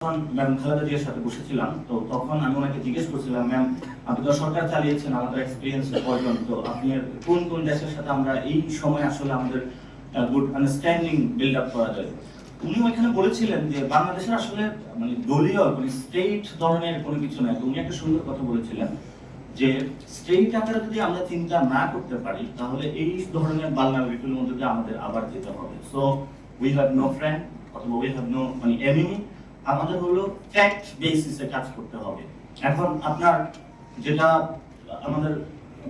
Ma'am Khaleda জিয়ার সাথে বসেছিলাম, তো তখন আমি ওনাকে জিজ্ঞেস করছিলাম, ম্যাম আপনি তো সরকার চালিয়েছেন, আমাদের এক্সপিরিয়েন্স পর্যন্ত আপনি কোন কোন দেশের সাথে আমরা এই সময় আসলে আমাদের গুড আন্ডারস্ট্যান্ডিং বিল্ড আপ করা যায়। উনি ওইখানে বলেছিলেন যে বাংলাদেশের আসলে মানে দলীয় মানে স্টেট ধরনের কোনো কিছু নাই। উনি একটা সুন্দর কথা বলেছিলেন যে স্টেট আকারে যদি আমরা চিন্তা না করতে পারি তাহলে এই ধরনের বালনাগুলির মধ্যে দিয়ে আমাদের আবার যেতে হবে। So we have no friend অথবা উই হ্যাভ নো মানে এনিমি, আমাদের হলো ফ্যাক্ট বেসিসে কাজ করতে হবে। এখন আপনার যেটা আমাদের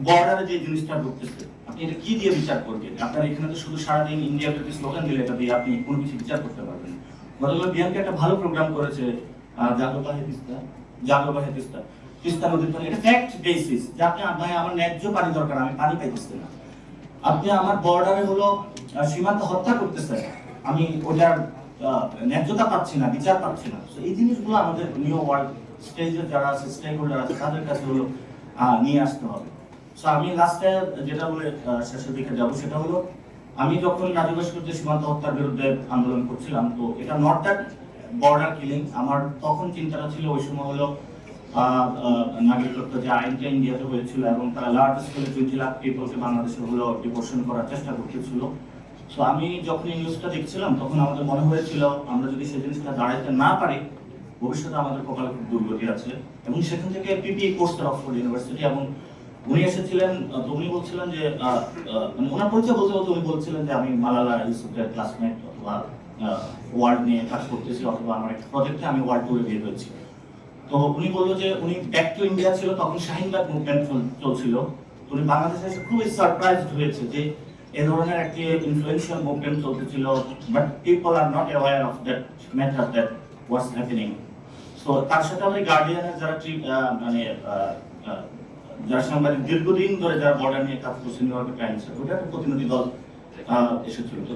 বর্ডারে যে জিনিসটা ঢুকতেছে, আপনি এটা কি দিয়ে বিচার করবেন? আপনার এখানে তো শুধু সারাদিন ইন্ডিয়া প্রতি স্লোগান দিলে এটা দিয়ে আপনি কোনো কিছু বিচার করতে পারবেন। গতকাল বিএনপি একটা ভালো প্রোগ্রাম করেছে, জাগো বাহে তিস্তা নদীর পানি, এটা ফ্যাক্ট বেসিস যে আপনি ভাই আমার ন্যায্য পানি দরকার, আমি পানি পাইতেছি না। আপনি আমার বর্ডারে হলো সীমান্ত হত্যা করতেছে, আমি ওটার ন্যায্যতা পাচ্ছি না, বিচার পাচ্ছি না। এই জিনিসগুলো আমাদের নিউ ওয়ার্ল্ড স্টেজে যারা আছে, স্টেক হোল্ডার আছে, তাদের কাছে হলো নিয়ে আসতে হবে। সো আমি লাস্টে যেটা বলে শেষের দিকে যাবো সেটা হলো, আমি যখন নারীবাসীদের সীমান্ত হত্যার বিরুদ্ধে আন্দোলন করছিলাম, তো এটা নট দ্যাট বর্ডার কিলিং। আমার তখন চিন্তাটা ছিল ওই সময় হলো নাগরিকত্ব যে আইনটা ইন্ডিয়াতে হয়েছিল এবং তারা লার্জ স্কেলে 20 লাখ পিপলকে বাংলাদেশে হলো ডিপোর্শন করার চেষ্টা করতেছিল। সো আমি যখন এই নিউজটা দেখছিলাম তখন আমাদের মনে হয়েছিল আমরা যদি সেই জিনিসটা দাঁড়াইতে না পারি ভবিষ্যতে আমাদের কপালে খুব দুর্গতি আছে। এবং সেখান থেকে পিপিএ কোর্স অক্সফোর্ড ইউনিভার্সিটি, এবং উনি এসেছিলেন, তো উনি বলছিলেন যে মানে ওনার পরিচয় বলতে বলতে উনি বলছিলেন যে আমি মালালা ইউসুফের ক্লাসমেট অথবা ওয়ার্ল্ড নিয়ে কাজ করতেছি, অথবা আমার একটা প্রজেক্টে আমি ওয়ার্ল্ড ট্যুরে বের হয়েছি। তো উনি বললো যে উনি ব্যাক টু ইন্ডিয়া ছিল, তখন শাহিনবাগ মুভমেন্ট চলছিল। উনি বাংলাদেশে এসে খুবই সারপ্রাইজড হয়েছে যে এই ধরনের একটি ইনফ্লুয়েন্সিয়াল মুভমেন্ট চলতেছিল, but people are not aware of that matter that was happening. So তার সাথে আমি গার্ডিয়ানের যারা মানে যারা সাংবাদিক দীর্ঘদিন ধরে যারা বর্ডার নিয়ে কাজ করছে, নিউ ইয়র্কের টাইমস ওটা একটা প্রতিনিধি দল এসেছিল। তো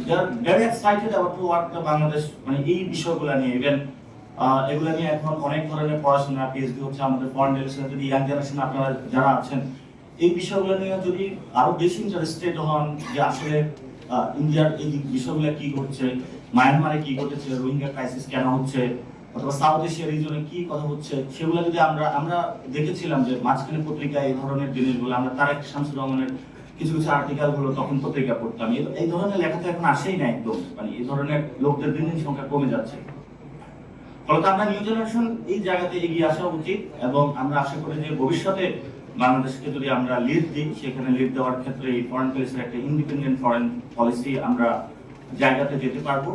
they are very excited about to work the Bangladesh, মানে এই বিষয়গুলো নিয়ে। ইভেন এগুলো নিয়ে এখন অনেক ধরনের পড়াশোনা, পিএইচডি হচ্ছে আমাদের ফরেন রিলেশনে। যদি ইয়াং জেনারেশন আপনারা যারা আছেন এই বিষয়গুলো নিয়ে যদি আরো বেশি ইন্টারেস্টেড হন যে আসলে ইন্ডিয়ার এই বিষয়গুলো কি ঘটছে, মায়ানমারে কি ঘটেছে, রোহিঙ্গা ক্রাইসিস কেন হচ্ছে, অথবা সাউথ এশিয়া রিজনে কি কথা হচ্ছে, সেগুলো যদি আমরা দেখেছিলাম যে মাঝখানে পত্রিকায় এই ধরনের জিনিসগুলো আমরা তারেক শামসুর রহমানের কিছু কিছু আর্টিকেল গুলো তখন পত্রিকা পড়তাম। এই ধরনের লেখা তো এখন আসেই না একদম, মানে এই ধরনের লোকদের দিন দিন সংখ্যা কমে যাচ্ছে। ফলত আমরা নিউ জেনারেশন এই জায়গাতে এগিয়ে আসা উচিত, এবং আমরা আশা করি যে ভবিষ্যতে বাংলাদেশকে যদি আমরা লিড দিই, সেখানে লিড দেওয়ার ক্ষেত্রে এই ফরেন পলিসির একটা ইন্ডিপেন্ডেন্ট ফরেন পলিসি আমরা জায়গাতে যেতে পারবো।